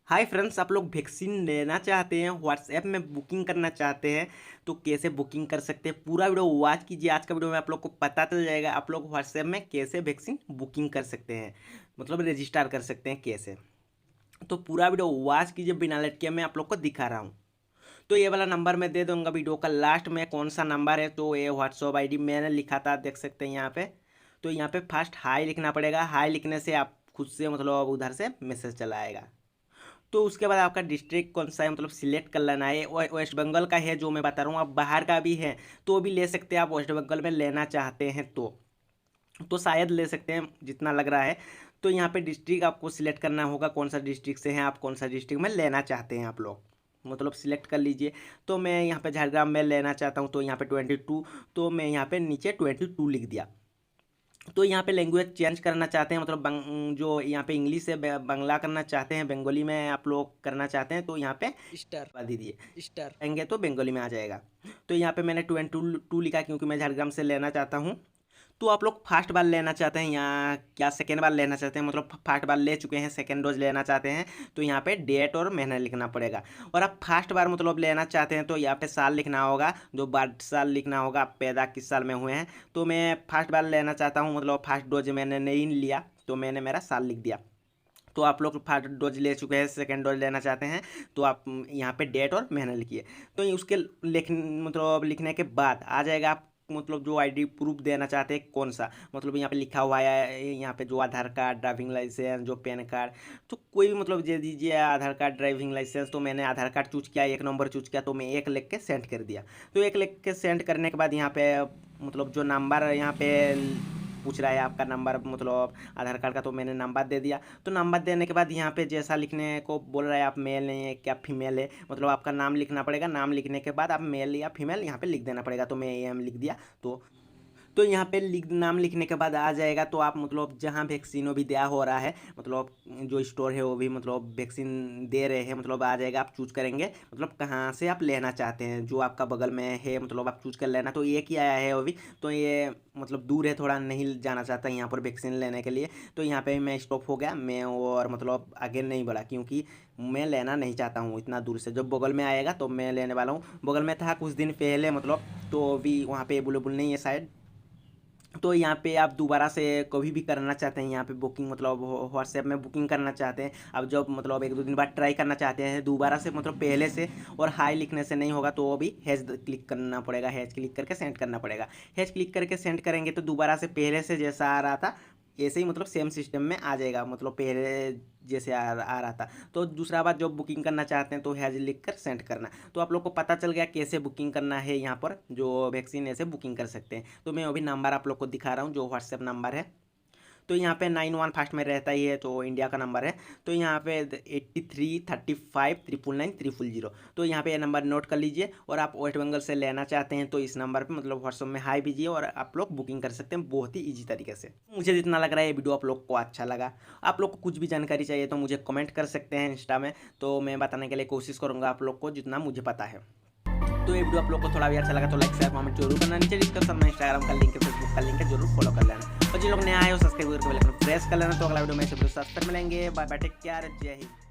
Hi friends, आप लोग vaccine लेना चाहते हैं, व्हाट्सएप में बुकिंग करना चाहते हैं तो कैसे बुकिंग कर सकते हैं। पूरा वीडियो वॉच कीजिए। आज का वीडियो में आप लोग को पता चल जाएगा आप लोग व्हाट्सएप में कैसे वैक्सीन बुकिंग कर सकते हैं, मतलब रजिस्टर कर सकते हैं कैसे। तो पूरा वीडियो वॉच कीजिए बिना लेट के। मैं आप लोग को दिखा रहा हूँ। तो ये वाला नंबर मैं दे दूंगा वीडियो का लास्ट में, कौन सा नंबर है। तो ये व्हाट्सएप आईडी मैंने लिखा था, देख सकते हैं यहाँ पे। तो यहाँ पे फर्स्ट हाई लिखना पड़ेगा। हाई लिखने से आप खुद से मतलब उधर से मैसेज चला आएगा। तो उसके बाद आपका डिस्ट्रिक्ट कौन सा है मतलब सिलेक्ट कर लेना है। वेस्ट बंगाल का है जो मैं बता रहा हूँ। आप बाहर का भी है तो भी ले सकते हैं। आप वेस्ट बंगाल में लेना चाहते हैं तो शायद ले सकते हैं जितना लग रहा है। तो यहाँ पे डिस्ट्रिक्ट आपको सिलेक्ट करना होगा, कौन सा डिस्ट्रिक्ट से हैं आप, कौन सा डिस्ट्रिक्ट में लेना चाहते हैं आप लोग, मतलब सिलेक्ट कर लीजिए। तो मैं यहाँ पे झारग्राम में लेना चाहता हूँ तो यहाँ पे 22, तो मैं यहाँ पे नीचे 22 लिख दिया। तो यहाँ पे लैंग्वेज चेंज करना चाहते हैं, मतलब जो यहाँ पे इंग्लिश से बंगला करना चाहते हैं, बंगाली में आप लोग करना चाहते हैं तो यहाँ पे स्टार दे दीजिए। स्टार कहेंगे तो बंगाली में आ जाएगा। तो यहाँ पे मैंने 22 लिखा क्योंकि मैं झारग्राम से लेना चाहता हूँ। तो आप लोग फर्स्ट बार लेना चाहते हैं या क्या सेकेंड बार लेना चाहते हैं, मतलब फर्स्ट बार ले चुके हैं सेकेंड डोज लेना चाहते हैं तो यहाँ पे डेट और महीना लिखना पड़ेगा। और आप फर्स्ट बार मतलब लेना चाहते हैं तो यहाँ पे साल लिखना होगा, जो बर्थ साल लिखना होगा, आप पैदा किस साल में हुए हैं। तो मैं फर्स्ट बार लेना चाहता हूँ, मतलब फर्स्ट डोज मैंने नहीं लिया तो मैंने मेरा साल लिख दिया। तो आप लोग फर्स्ट डोज ले चुके हैं, सेकेंड डोज लेना चाहते हैं तो आप यहाँ पे डेट और महीना लिखिए। तो उसके मतलब लिखने के बाद आ जाएगा आप मतलब जो आईडी प्रूफ देना चाहते हैं कौन सा, मतलब यहाँ पे लिखा हुआ है यहाँ पे जो आधार कार्ड, ड्राइविंग लाइसेंस, जो पैन कार्ड, तो कोई भी मतलब दे दीजिए। आधार कार्ड, ड्राइविंग लाइसेंस, तो मैंने आधार कार्ड चूज किया, एक नंबर चूज किया तो मैं एक लिख के सेंड कर दिया। तो एक लिख के सेंड करने के बाद यहाँ पे मतलब जो नंबर यहाँ पे पूछ रहा है आपका नंबर, मतलब आधार कार्ड का, तो मैंने नंबर दे दिया। तो नंबर देने के बाद यहाँ पे जैसा लिखने को बोल रहा है, आप मेल है क्या फीमेल है, मतलब आपका नाम लिखना पड़ेगा। नाम लिखने के बाद आप मेल या फीमेल यहाँ पे लिख देना पड़ेगा। तो मैं एम लिख दिया। तो यहाँ पे नाम लिखने के बाद आ जाएगा। तो आप मतलब जहाँ वैक्सीन वो भी दिया हो रहा है, मतलब जो स्टोर है वो भी मतलब वैक्सीन दे रहे हैं, मतलब आ जाएगा। आप चूज करेंगे मतलब कहाँ से आप लेना चाहते हैं, जो आपका बगल में है मतलब आप चूज कर लेना। तो एक ही आया है वो भी, तो ये मतलब दूर है थोड़ा, नहीं जाना चाहता यहाँ पर वैक्सीन लेने के लिए। तो यहाँ पे मैं स्टॉप हो गया मैं, और मतलब आगे नहीं बढ़ा क्योंकि मैं लेना नहीं चाहता हूँ इतना दूर से। जब बगल में आएगा तो मैं लेने वाला हूँ। बगल में था कुछ दिन पहले मतलब, तो अभी वहाँ पे अवेलेबल नहीं है शायद। तो यहाँ पे आप दोबारा से कभी भी करना चाहते हैं यहाँ पे बुकिंग, मतलब व्हाट्सएप में बुकिंग करना चाहते हैं। अब जब मतलब एक दो दिन बाद ट्राई करना चाहते हैं दोबारा से, मतलब पहले से, और हाई लिखने से नहीं होगा तो वो भी हैश क्लिक करना पड़ेगा। हैश क्लिक करके सेंड करना पड़ेगा। हैश क्लिक करके सेंड करेंगे तो दोबारा से पहले से जैसा आ रहा था ऐसे ही मतलब सेम सिस्टम में आ जाएगा, मतलब पहले जैसे आ रहा था। तो दूसरा बार जब बुकिंग करना चाहते हैं तो हैज लिख कर सेंड करना। तो आप लोग को पता चल गया कैसे बुकिंग करना है यहाँ पर, जो वैक्सीन ऐसे बुकिंग कर सकते हैं। तो मैं अभी नंबर आप लोग को दिखा रहा हूँ, जो व्हाट्सएप नंबर है। तो यहाँ पे 91 फास्ट में रहता ही है, तो इंडिया का नंबर है। तो यहाँ पे 8335999000। तो यहाँ पे ये नंबर नोट कर लीजिए। और आप वेस्ट बंगाल से लेना चाहते हैं तो इस नंबर पे मतलब व्हाट्सएप में हाई भेजिए और आप लोग बुकिंग कर सकते हैं बहुत ही ईजी तरीके से। मुझे जितना लग रहा है ये वीडियो आप लोग को अच्छा लगा। आप लोग को कुछ भी जानकारी चाहिए तो मुझे कमेंट कर सकते हैं इंस्टा में, तो मैं बताने के लिए कोशिश करूँगा आप लोग को जितना मुझे पता है। तो ये वीडियो आप लोग को थोड़ा भी अच्छा लगा तो लाइक शेयर कमेंट जरूर करना। नीचे डिस्क्रिप्शन में इंस्टाग्राम का लिंक है, फेसबुक का लिंक है, जरूर फॉलो कर लेना। और जिन लोग नए आए हो सब्सक्राइब करके बेल आइकन प्रेस कर लेना। तो अगला वीडियो में सबके साथ फिर मिलेंगे। बाय बाय, टेक केयर, जय हिंद।